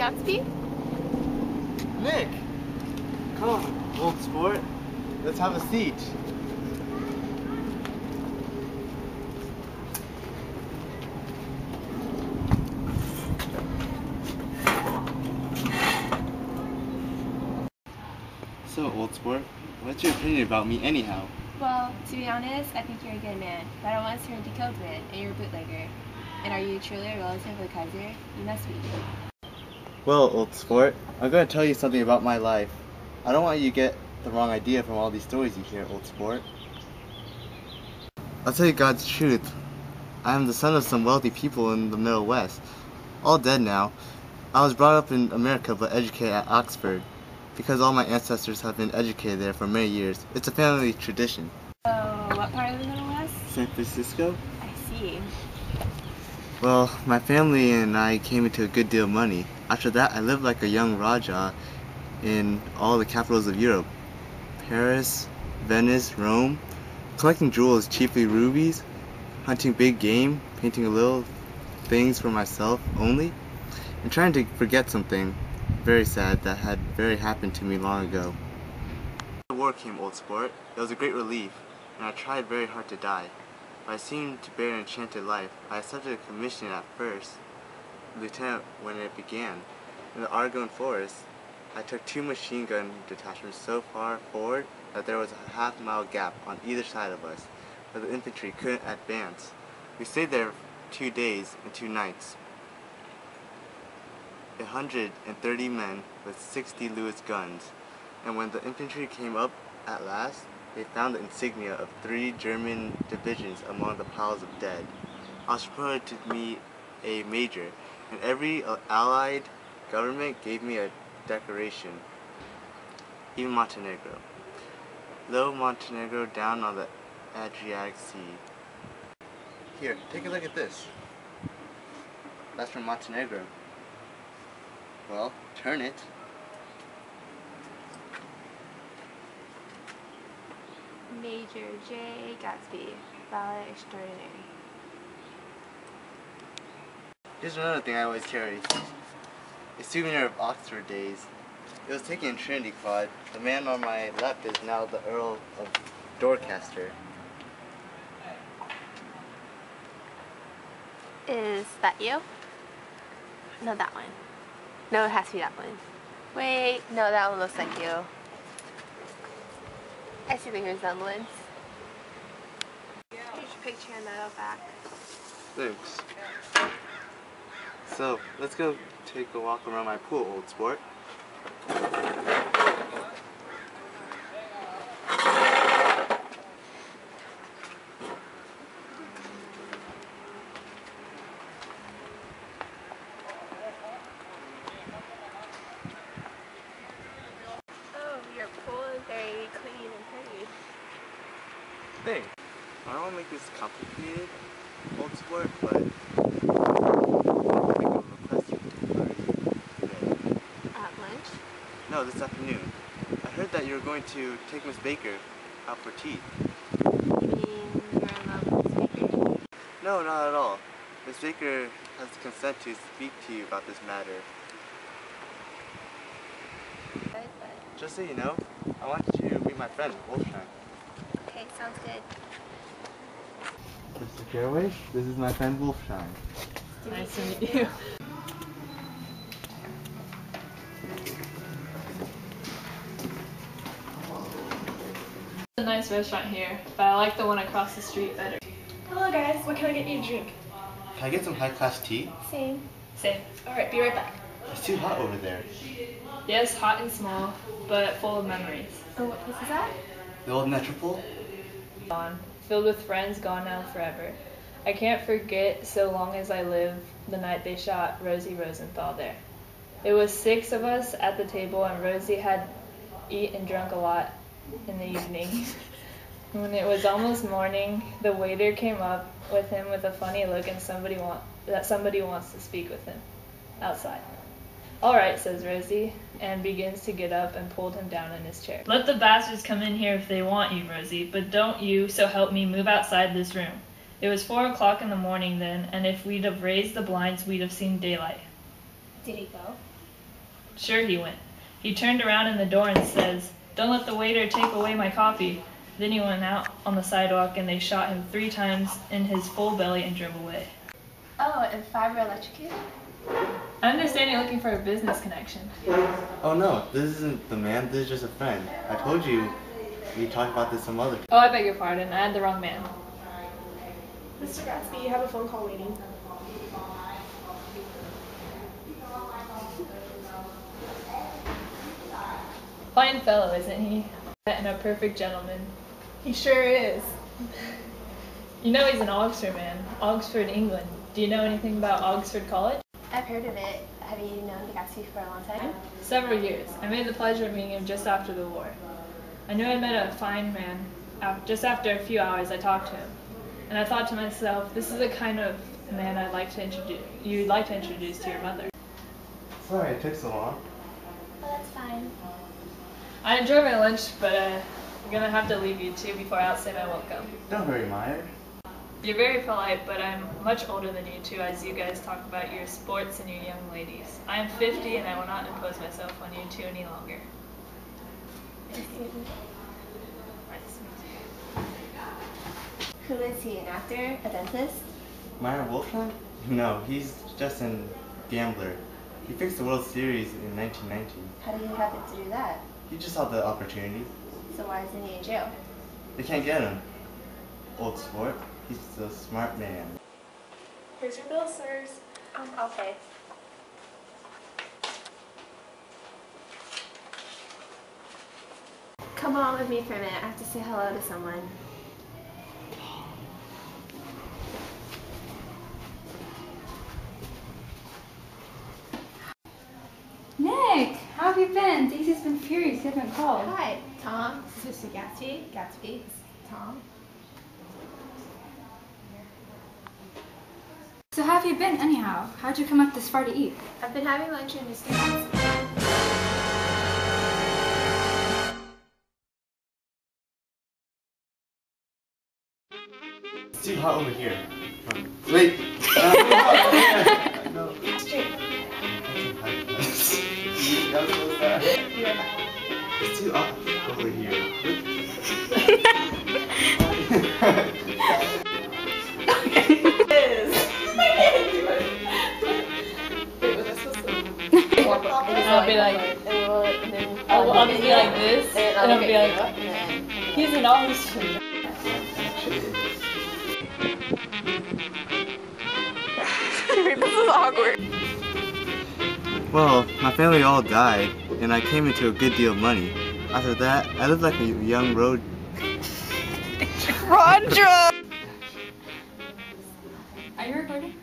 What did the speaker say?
Gatsby? Nick! Come on, old sport. Let's have a seat. So, old sport, what's your opinion about me anyhow? Well, to be honest, I think you're a good man, but I once heard you killed man, and you're a bootlegger. And are you truly a relative of the Kaiser? You must be. Well, old sport, I'm going to tell you something about my life. I don't want you to get the wrong idea from all these stories you hear, old sport. I'll tell you God's truth. I am the son of some wealthy people in the Middle West, all dead now. I was brought up in America but educated at Oxford, because all my ancestors have been educated there for many years. It's a family tradition. So, what part of the Middle West? San Francisco? I see. Well, my family and I came into a good deal of money. After that, I lived like a young Raja in all the capitals of Europe. Paris, Venice, Rome, collecting jewels, chiefly rubies, hunting big game, painting little things for myself only, and trying to forget something very sad that had happened to me long ago. The war came, old sport. It was a great relief, and I tried very hard to die. But I seemed to bear an enchanted life. I accepted a commission at first, lieutenant when it began. In the Argonne Forest, I took 2 machine gun detachments so far forward that there was a half-mile gap on either side of us, where the infantry couldn't advance. We stayed there 2 days and 2 nights. 130 men with 60 Lewis guns, and when the infantry came up at last, they found the insignia of 3 German divisions among the piles of dead. I was promoted to be a major, and every Allied government gave me a decoration, even Montenegro. Low Montenegro down on the Adriatic Sea. Here, take a look at this. That's from Montenegro. Well, turn it. Major J. Gatsby, Valet Extraordinary. Here's another thing I always carry. A souvenir of Oxford days. It was taken in Trinity Quad. The man on my left is now the Earl of Dorchester. Is that you? No, that one. No, it has to be that one. Wait, no, that one looks like you. I see the resemblance. Here's your picture and that'll back. Thanks. So, let's go take a walk around my pool, old sport. Your pool is very clean and pretty. Thanks. I don't want to make this complicated, old sport, but I make a request you to party today. At lunch? No, this afternoon. I heard that you were going to take Miss Baker out for tea. You mean you're in love with Miss Baker? No, not at all. Miss Baker has consent to speak to you about this matter. But Just so you know, I want you to meet my friend, Wolfshine. okay, sounds good. Mr. Caraway, this is my friend Wolfshine. Nice to meet you. It's a nice restaurant here, but I like the one across the street better. Hello guys, what can I get you a drink? Can I get some high-class tea? Same. Same. Alright, be right back. It's too hot over there. Yes, hot and small, but full of memories. Oh, what place is that? The old Metropole? Gone. Filled with friends gone now forever. I can't forget, so long as I live, the night they shot Rosie Rosenthal there. It was 6 of us at the table, and Rosie had eaten and drunk a lot in the evening. When it was almost morning, the waiter came up with him with a funny look and that somebody wants to speak with him outside. "All right," says Rosie, and begins to get up and pulled him down in his chair. "Let the bastards come in here if they want you, Rosie, but don't you, so help me, move outside this room." It was 4 o'clock in the morning then, and if we'd have raised the blinds, we'd have seen daylight. Did he go? Sure he went. He turned around in the door and says, "Don't let the waiter take away my coffee." Then he went out on the sidewalk and they shot him 3 times in his full belly and drove away. Oh, and 5 were electrocuted? I understand you're looking for a business connection. Oh no, this isn't the man, this is just a friend. I told you we talked about this some other time. Oh, I beg your pardon. I had the wrong man. Mr. Gatsby, you have a phone call waiting. Fine fellow, isn't he? And a perfect gentleman. He sure is. You know he's an Oxford man. Oxford, England. Do you know anything about Oxford College? I've heard of it. Have you known Gatsby for a long time? Several years. I made the pleasure of meeting him just after the war. I knew I'd met a fine man. Just after a few hours, I talked to him. And I thought to myself, this is the kind of man you'd like to introduce to your mother. Sorry it took so long. Oh, that's fine. I enjoyed my lunch, but I'm gonna have to leave you two before I outstay my welcome. Don't worry, Meyer. You're very polite, but I'm much older than you two as you guys talk about your sports and your young ladies. I am 50 and I will not impose myself on you two any longer. Nice to meet you. Nice to meet you. Who is he? An actor? A dentist? Meyer Wolfram? No, he's just a gambler. He fixed the World Series in 1990. How do you happen to do that? He just saw the opportunity. So why isn't he in jail? They can't get him. Old sport. He's a smart man. Here's your bill, sirs. I'll pay. Come on with me for a minute. I have to say hello to someone. Nick, how have you been? Daisy's been furious. You haven't called. Hi, Tom. This is Mr. Gatsby. Gatsby. This is Tom. So how have you been anyhow? How'd you come up this far to eat? I've been having lunch with Mr. Gatsby. It's too hot over here. Wait! No. Straight. It's too hot over here. I'll be like, I'll just be like this, and I'll be like, he's an Oxford. This is awkward. Well, my family all died, and I came into a good deal of money. After that, I lived like a young road. Rodra! Are you recording?